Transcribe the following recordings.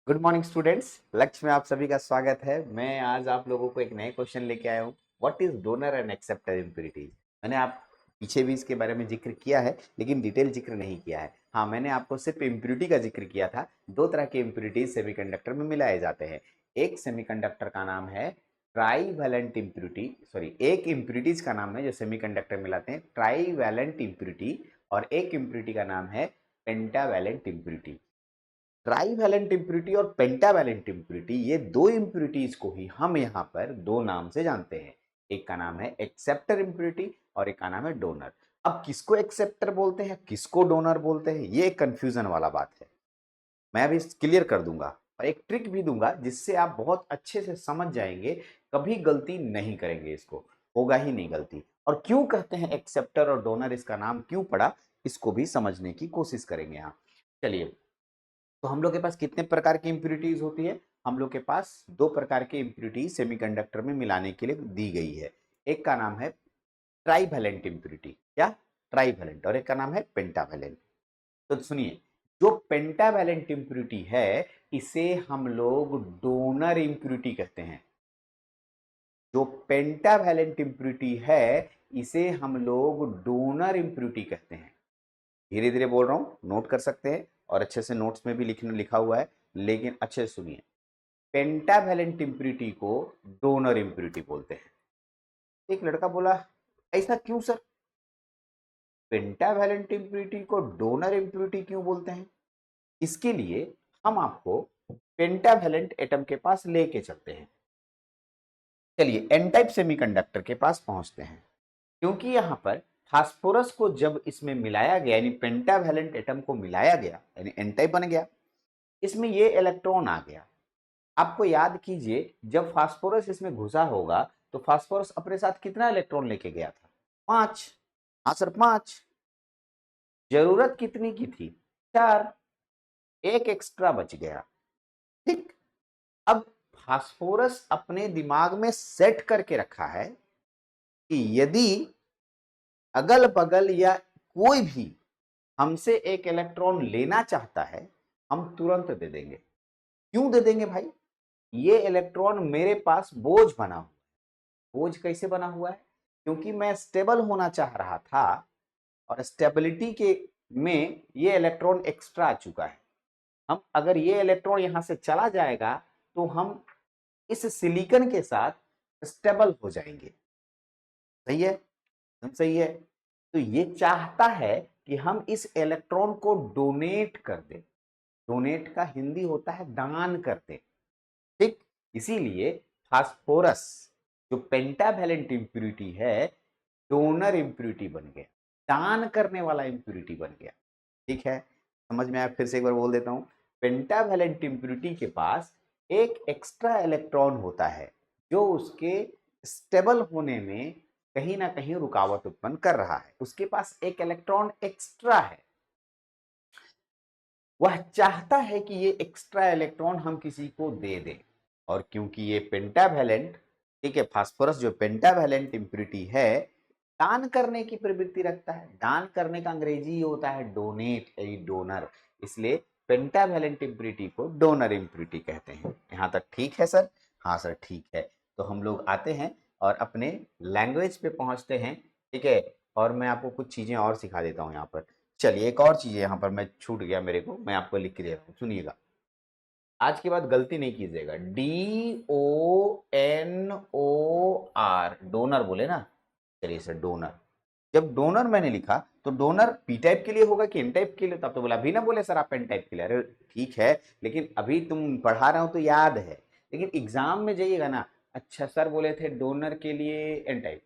Good morning students. लक्ष्य में आप सभी का स्वागत है। मैं आज आप लोगों को एक नए क्वेश्चन लेके आया हूँ। What is donor and acceptor impurities. मैंने आप पीछे भी इसके बारे में जिक्र किया है, लेकिन डिटेल जिक्र नहीं किया है। हाँ, मैंने आपको सिर्फ इम्प्यूरिटी का जिक्र किया था। दो तरह के इम्प्यूरिटीज सेमीकंडक्टर में मिलाए जाते हैं। एक सेमीकंडक्टर का नाम है ट्राईवैलेंट इम्प्यूरिटी, सॉरी, एक इम्प्यूरिटीज का नाम है जो सेमीकंडक्टर मिलाते हैं, ट्राईवैलेंट इम्प्यूरिटी। और एक इम्प्यूरिटी का नाम है पेंटावैलेंट इम्प्यूरिटी। ट्राईवैलेंट इम्प्यूरिटी और पेंटावैलेंट इम्प्यूरिटी, ये दो इम्प्यूरिटीज को ही हम यहाँ पर दो नाम से जानते हैं। एक का नाम है एक्सेप्टर इम्प्यूरिटी और एक का नाम है डोनर। अब किसको एक्सेप्टर बोलते हैं, किसको डोनर बोलते हैं, ये कंफ्यूजन वाला बात है। मैं अभी क्लियर कर दूंगा और एक ट्रिक भी दूंगा जिससे आप बहुत अच्छे से समझ जाएंगे। कभी गलती नहीं करेंगे, इसको होगा ही नहीं गलती। और क्यों कहते हैं एक्सेप्टर और डोनर, इसका नाम क्यों पड़ा, इसको भी समझने की कोशिश करेंगे यहाँ। चलिए, तो हम लोग के पास कितने प्रकार की इम्प्यूरिटीज होती है। हम लोग के पास दो प्रकार की इम्प्यूरिटीज सेमीकंडक्टर में मिलाने के लिए दी गई है। एक का नाम है ट्राईवैलेंट इम्प्यूरिटी, क्या, ट्राईवैलेंट, और एक का नाम है पेंटावैलेंट। तो सुनिए, जो पेंटावैलेंट इम्प्यूरिटी है इसे हम लोग डोनर इम्प्यूरिटी कहते हैं। जो पेंटावैलेंट इम्प्यूरिटी है इसे हम लोग डोनर इम्प्यूरिटी कहते हैं। धीरे धीरे बोल रहा हूं, नोट कर सकते हैं और अच्छे से नोट्स में भी लिखा हुआ है, लेकिन अच्छे से सुनिए। पेंटावैलेंट इम्प्यूरिटी को डोनर इम्प्यूरिटी बोलते हैं। एक लड़का बोला, ऐसा क्यों सर, पेंटावैलेंट इम्प्यूरिटी को डोनर इम्प्यूरिटी क्यों बोलते हैं? इसके लिए हम आपको पेंटावैलेंट एटम के पास लेके चलते हैं। चलिए एन टाइप सेमीकंडक्टर के पास पहुंचते हैं। क्योंकि यहां पर फास्फोरस को जब इसमें मिलाया गया, यानी पेंटावैलेंट एटम को मिलाया गया, यानी एन टाइप बन गया, इसमें ये इलेक्ट्रॉन आ गया। आपको याद कीजिए, जब फास्फोरस इसमें घुसा होगा तो फास्फोरस अपने साथ कितना इलेक्ट्रॉन लेके गया था? 5। हाँ सर, 5। जरूरत कितनी की थी? 4। एक एक्स्ट्रा बच गया। ठीक। अब फास्फोरस अपने दिमाग में सेट करके रखा है कि यदि अगल बगल या कोई भी हमसे एक इलेक्ट्रॉन लेना चाहता है, हम तुरंत दे देंगे। क्यों दे देंगे भाई? ये इलेक्ट्रॉन मेरे पास बोझ बना हुआ है। बोझ कैसे बना हुआ है? क्योंकि मैं स्टेबल होना चाह रहा था और स्टेबिलिटी के में ये इलेक्ट्रॉन एक्स्ट्रा आ चुका है। हम अगर ये इलेक्ट्रॉन यहां से चला जाएगा तो हम इस सिलिकॉन के साथ स्टेबल हो जाएंगे। सही है, एकदम सही है। तो ये चाहता है कि हम इस इलेक्ट्रॉन को डोनेट कर दें। डोनेट का हिंदी होता है दान कर दें। ठीक। इसीलिए फास्फोरस जो पेंटावैलेंट इंप्यूरिटी है, डोनर इंप्यूरिटी बन गया, दान करने वाला इंप्यूरिटी बन गया। ठीक है, समझ में आया? फिर से एक बार बोल देता हूं। पेंटावैलेंट इंप्यूरिटी के पास एक एक्स्ट्रा इलेक्ट्रॉन होता है जो उसके स्टेबल होने में कहीं ना कहीं रुकावट उत्पन्न कर रहा है। उसके पास एक इलेक्ट्रॉन एक्स्ट्रा है। वह चाहता है कि ये एक्स्ट्रा इलेक्ट्रॉन हम किसी को दे दें। और क्योंकि ये पेंटावैलेंट, ठीक है, फास्फोरस जो पेंटावैलेंट इंप्यूरिटी है, दान करने की प्रवृत्ति रखता है। दान करने का अंग्रेजी होता है डोनेट, यानी डोनर। इसलिए पेंटावैलेंट इंप्यूरिटी को डोनर इंप्यूरिटी कहते हैं। यहां तक ठीक है सर? हाँ सर, ठीक है। तो हम लोग आते हैं और अपने लैंग्वेज पे पहुंचते हैं। ठीक है, और मैं आपको कुछ चीजें और सिखा देता हूँ यहाँ पर। चलिए, एक और चीज है यहाँ पर, मैं छूट गया मेरे को, मैं आपको लिख के दे रहा हूँ, सुनिएगा। आज के बाद गलती नहीं कीजिएगा। DONOR, डोनर बोले ना। चलिए सर, डोनर। जब डोनर मैंने लिखा तो डोनर पी टाइप के लिए होगा कि एन टाइप के लिए? तब तो बोला, अभी ना बोले सर आप एन टाइप के लिए। अरे ठीक है, लेकिन अभी तुम पढ़ा रहा हो तो याद है, लेकिन एग्जाम में जाइएगा ना, अच्छा सर बोले थे डोनर के लिए एन टाइप,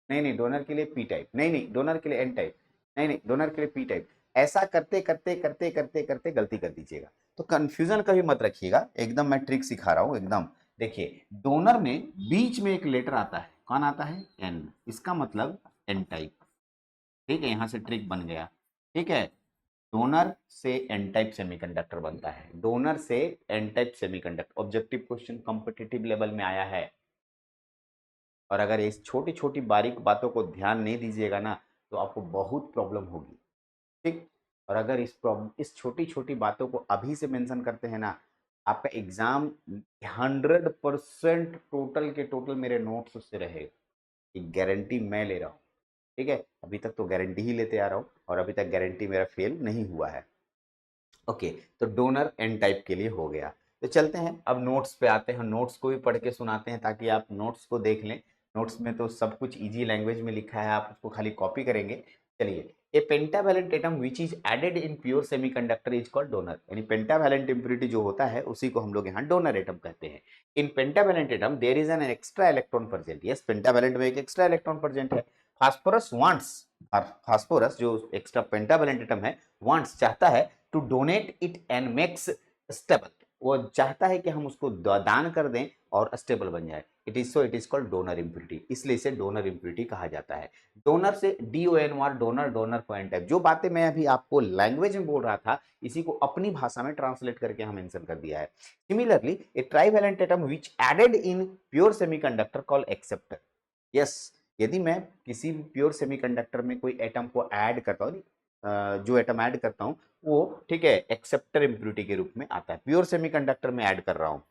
नहीं नहीं डोनर के लिए पी टाइप, नहीं नहीं डोनर के लिए एन टाइप, नहीं नहीं डोनर के लिए पी टाइप। ऐसा करते करते करते करते करते गलती कर दीजिएगा। तो कंफ्यूजन कभी मत रखिएगा, एकदम मैं ट्रिक सिखा रहा हूँ एकदम। देखिए, डोनर में बीच में एक लेटर आता है, कौन आता है? एन। इसका मतलब एन टाइप। ठीक है, यहां से ट्रिक बन गया। ठीक है, डोनर से एन टाइप सेमीकंडक्टर बनता है। डोनर से n type semiconductor objective question competitive level में आया है। और अगर इस छोटी छोटी बारीक बातों को ध्यान नहीं दीजिएगा ना, तो आपको बहुत प्रॉब्लम होगी। ठीक। और अगर इस छोटी छोटी बातों को अभी से मेंशन करते हैं ना, आपका एग्जाम 100% टोटल के टोटल मेरे नोट्स उससे रहेगा, ये गारंटी मैं ले रहा हूँ। ठीक है, अभी तक तो गारंटी ही लेते आ रहा हूँ और अभी तक गारंटी मेरा फेल नहीं हुआ है। ओके, तो डोनर एन टाइप के लिए हो गया। तो चलते हैं अब नोट्स पे आते हैं, नोट्स को भी पढ़ के सुनाते हैं ताकि आप नोट्स को देख लें। नोट्स में तो सब कुछ इजी लैंग्वेज में लिखा है, आप उसको खाली कॉपी करेंगे। चलिए, a pentavalent atom which is added in pure semiconductor is called donor, यानी पेंटावैलेंट इम्प्योरिटी जो होता है उसी को हम लोग यहाँ डोनर एटम कहते हैं। In pentavalent atom there is an extra electron present, yes pentavalent में एक एक्स्ट्रा इलेक्ट्रॉन प्रेजेंट है। फास्फोरस वांट्स, फास्फोरस जो एक्स्ट्रा पेंटावैलेंट एटम है वांट्स चाहता है to donate it and makes stable, वो चाहता है कि हम उसको दान कर दें और स्टेबल बन जाए। It is called donor impurity, इसलिए इसे डोनर इम्प्योरिटी कहा जाता है। डोनर से DONR डोनर, डोनर को एन टाइप, जो बातें मैं अभी आपको लैंग्वेज में बोल रहा था इसी को अपनी भाषा में ट्रांसलेट करके हम मेंशन कर दिया है। Similarly a trivalent atom which added in pure semiconductor called acceptor, yes यदि मैं किसी भी प्योर सेमीकंडक्टर में कोई एटम को ऐड करता हूँ, जो एटम ऐड करता हूँ वो ठीक है एक्सेप्टर इम्प्योरिटी के रूप में आता है, प्योर सेमीकंडक्टर में ऐड कर रहा हूँ।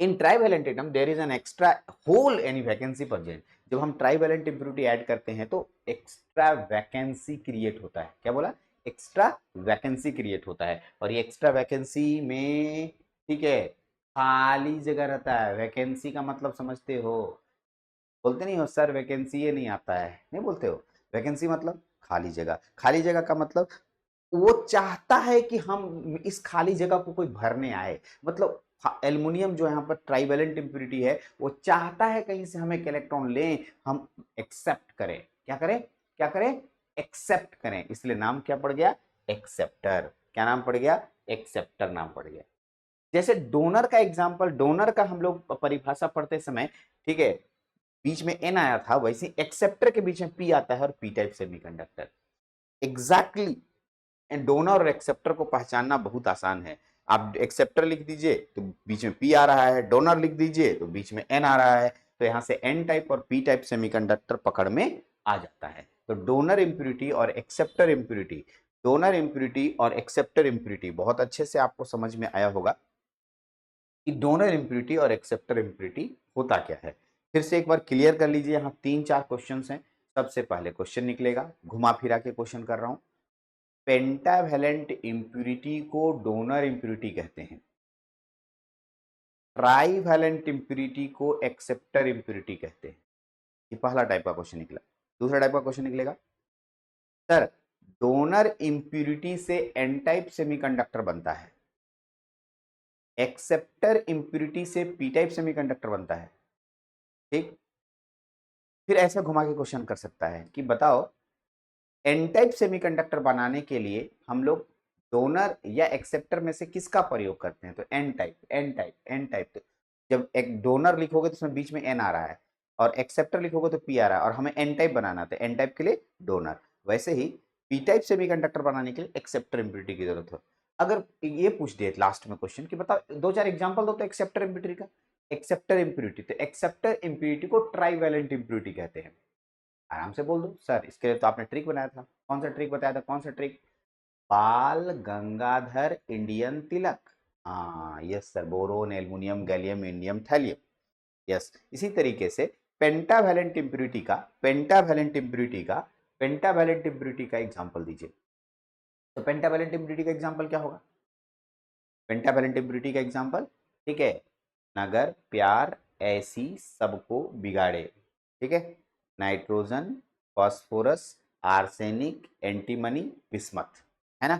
In trivalent atom there is an extra hole any vacancy present, जब हम ट्राइवैलेंट इम्प्योरिटी ऐड करते हैं तो एक्स्ट्रा वैकेंसी क्रिएट होता है। क्या बोला? एक्स्ट्रा वैकेंसी क्रिएट होता है, और ये एक्स्ट्रा वैकेंसी में ठीक है खाली जगह रहता है। वैकेंसी का मतलब समझते हो? बोलते नहीं हो सर वैकेंसी ये नहीं आता है, नहीं बोलते हो? वैकेंसी मतलब खाली जगह, खाली जगह का मतलब वो चाहता है कि हम इस खाली जगह को कोई भरने आए, मतलब एल्युमिनियम जो यहाँ पर ट्राइवेलेंट इम्प्योरिटी है वो चाहता है कहीं से हम एक इलेक्ट्रॉन लें, हम एक्सेप्ट करें। क्या करें? क्या करें? एक्सेप्ट करें, इसलिए नाम क्या पड़ गया? एक्सेप्टर। क्या नाम पड़ गया? एक्सेप्टर नाम पड़ गया। जैसे डोनर का एग्जाम्पल, डोनर का हम लोग परिभाषा पढ़ते समय ठीक है बीच में एन आया था, वैसे एक्सेप्टर के बीच में पी आता है और P type semiconductor. Exactly donor और एक्सेप्टर को पहचानना बहुत आसान है। आप एक्सेप्टर लिख दीजिए तो बीच में पी आ रहा है, डोनर लिख दीजिए तो बीच में एन आ रहा है, तो यहां से एन टाइप और पी टाइप सेमीकंडक्टर पकड़ में आ जाता है। तो डोनर इंप्योरिटी और एक्सेप्टर इंप्योरिटी, डोनर इंप्योरिटी और एक्सेप्टर इंप्योरिटी बहुत अच्छे से आपको समझ में आया होगा कि डोनर इंप्योरिटी और एक्सेप्टर इंप्योरिटी होता क्या है। फिर से एक बार क्लियर कर लीजिए, यहाँ 3-4 क्वेश्चन हैं। सबसे पहले क्वेश्चन निकलेगा, घुमा फिरा के क्वेश्चन कर रहा हूं। पेंटावैलेंट इंप्योरिटी को डोनर इंप्योरिटी कहते हैं, ट्राइवैलेंट इंप्योरिटी को एक्सेप्टर इंप्योरिटी कहते हैं। ये पहला टाइप का क्वेश्चन निकला। दूसरा टाइप का क्वेश्चन निकलेगा, सर डोनर इंप्योरिटी से एन टाइप सेमीकंडक्टर बनता है, एक्सेप्टर इंप्योरिटी से पी टाइप सेमीकंडक्टर बनता है। ठीक, फिर ऐसा घुमा के क्वेश्चन कर सकता है कि बताओ एन टाइप सेमीकंडक्टर बनाने के लिए हम लोग डोनर या एक्सेप्टर में से किसका प्रयोग करते हैं? तो n type, n type, n type. तो जब एक डोनर लिखोगे तो उसमें बीच में एन आ रहा है, और एक्सेप्टर लिखोगे तो पी आ रहा है, और हमें एन टाइप बनाना था, एन टाइप के लिए डोनर। वैसे ही पी टाइप सेमीकंडक्टर बनाने के लिए एक्सेप्टर इम्प्योरिटी की जरूरत है। अगर ये पूछ दिए लास्ट में क्वेश्चन कि बताओ 2-4 एग्जांपल दो तो एक्सेप्टर इम्प्योरिटी का, एक्सेप्टर इम्प्योरिटी, तो एक्सेप्टर इम्प्योरिटी को ट्राइवैलेंट इम्प्योरिटी कहते हैं। आराम से बोल दो सर, इसके लिए तो आपने ट्रिक बनाया था। कौन सा ट्रिक बताया था? कौन सा ट्रिक? बाल गंगाधर इंडियन तिलक। हाँ yes sir, boron, aluminium, gallium, indium, thallium. Yes, इसी तरीके से पेंटावैलेंट इम्प्योरिटी का, पेंटावैलेंट इम्प्योरिटी का, पेंटावैलेंट इम्प्योरिटी का एग्जांपल दीजिए। तो पेंटावैलेंट इम्प्योरिटी का एग्जांपल क्या होगा? पेंटावैलेंट इम्प्योरिटी का एग्जांपल ठीक है, नगर प्यार ऐसी सबको बिगाड़े। ठीक है, nitrogen, phosphorus, arsenic, antimony, bismuth, है ना?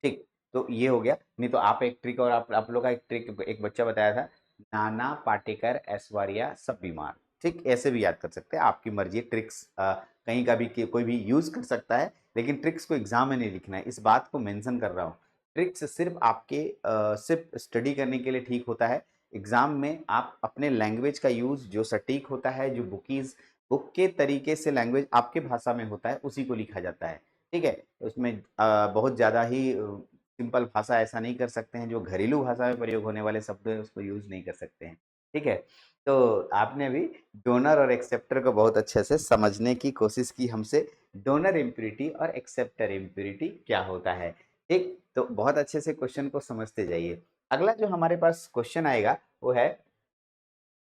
ठीक, तो ये हो गया। नहीं तो आप एक ट्रिक, और आप लोग का एक ट्रिक एक बच्चा बताया था, नाना पाटेकर ऐश्वर्या सब बीमार। ठीक, ऐसे भी याद कर सकते हैं, आपकी मर्जी। ट्रिक्स कहीं का भी कोई भी यूज कर सकता है, लेकिन ट्रिक्स को एग्जाम में नहीं लिखना है, इस बात को मेंशन कर रहा हूँ। ट्रिक्स सिर्फ आपके सिर्फ स्टडी करने के लिए ठीक होता है। एग्जाम में आप अपने लैंग्वेज का यूज जो सटीक होता है, जो बुक के तरीके से लैंग्वेज आपके भाषा में होता है उसी को लिखा जाता है। ठीक है, उसमें बहुत ज़्यादा ही सिंपल भाषा ऐसा नहीं कर सकते हैं, जो घरेलू भाषा में प्रयोग होने वाले शब्द है उसको यूज नहीं कर सकते हैं। ठीक है, तो आपने भी डोनर और एक्सेप्टर को बहुत अच्छे से समझने की कोशिश की हमसे। डोनर इम्प्योरिटी और एक्सेप्टर इम्प्योरिटी क्या होता है, ठीक, तो बहुत अच्छे से क्वेश्चन को समझते जाइए। अगला जो हमारे पास क्वेश्चन आएगा वो है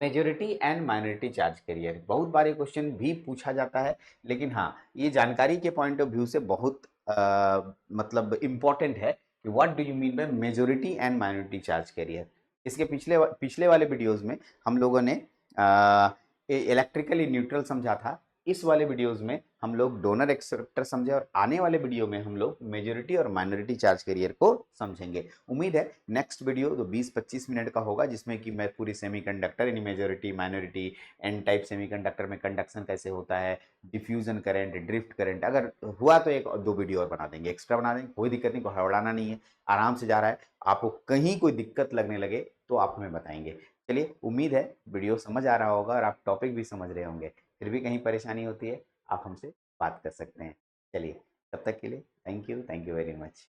majority and minority charge carrier. बहुत बार ये क्वेश्चन भी पूछा जाता है, लेकिन हाँ ये जानकारी के पॉइंट ऑफ व्यू से बहुत मतलब इम्पोर्टेंट है कि what do you mean by majority and minority charge carrier. इसके पिछले वाले वीडियोस में हम लोगों ने इलेक्ट्रिकली न्यूट्रल समझा था। इस वाले वीडियोस में हम लोग डोनर एक्सेप्टर समझे और आने वाले वीडियो में हम लोग मेजोरिटी और माइनॉरिटी चार्ज कैरियर को समझेंगे। उम्मीद है नेक्स्ट वीडियो तो 20-25 मिनट का होगा, जिसमें कि मैं पूरी सेमीकंडक्टर यानी majority minority n type semiconductor में कंडक्शन कैसे होता है, डिफ्यूजन करंट, ड्रिफ्ट करंट, अगर हुआ तो एक दो वीडियो और बना देंगे, एक्स्ट्रा बना देंगे, कोई दिक्कत नहीं, कोई हड़बड़ाना नहीं है, आराम से जा रहा है। आपको कहीं कोई दिक्कत लगने लगे तो आप हमें बताएंगे। चलिए, उम्मीद है वीडियो समझ आ रहा होगा और आप टॉपिक भी समझ रहे होंगे। फिर भी कहीं परेशानी होती है आप हमसे बात कर सकते हैं। चलिए, तब तक के लिए थैंक यू वेरी मच।